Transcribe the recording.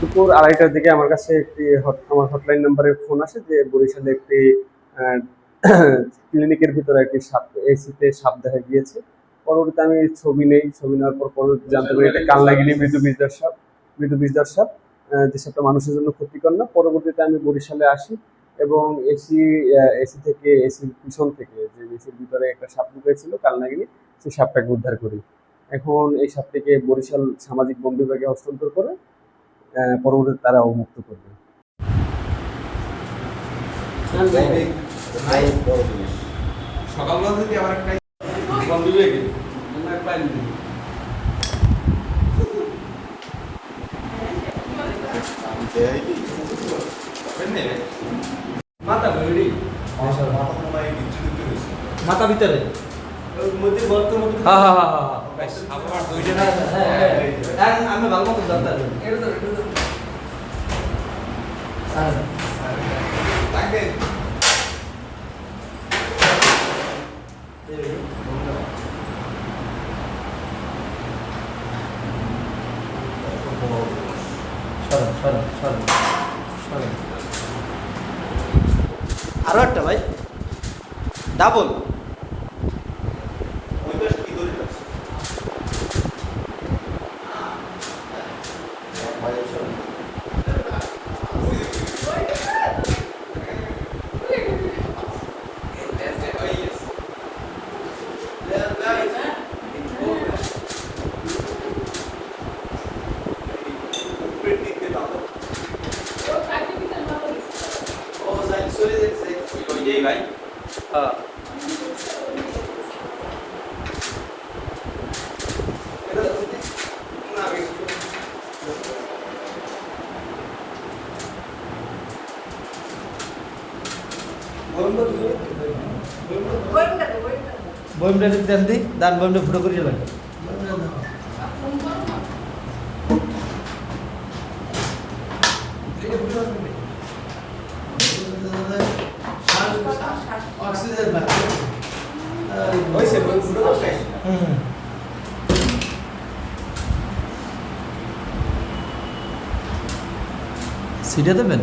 দুপুর 2:30টার দিকে আমার কাছে আমার হটলাইন নাম্বারে ফোন আসে যে বরিশালে একটি ক্লিনিকের ভিতরে একটি সাপ, এসিতে সাপ দেখা গিয়েছে। পরবর্তীতে আমি ছবি নেই, ছবি নেওয়ার পর পরবর্তী জানতে পারি এটা কালনাগিনি মৃদু বিষধর সাপ, যে সাপটা মানুষের জন্য ক্ষতিকর না। পরবর্তীতে আমি বরিশালে আসি এবং এসির পিছন থেকে, যে এসির ভিতরে একটা সাপ ঢুকেছিল কালনাগিনি, সেই সাপটাকে উদ্ধার করি। এখন এই সাপটিকে বরিশাল সামাজিক বন বিভাগে হস্তান্তর করে পরবর্তীতে তারা অবমুক্ত করবে। সকালবেলা যদি আমার একটা মাথা ভিতরে আমি ভালো মতো জানতে আরো একটা ভাই ডাবল ভাই বইমটা দেন দি দান বইমটা ফুটো করে যাবেন সিটে দেবেন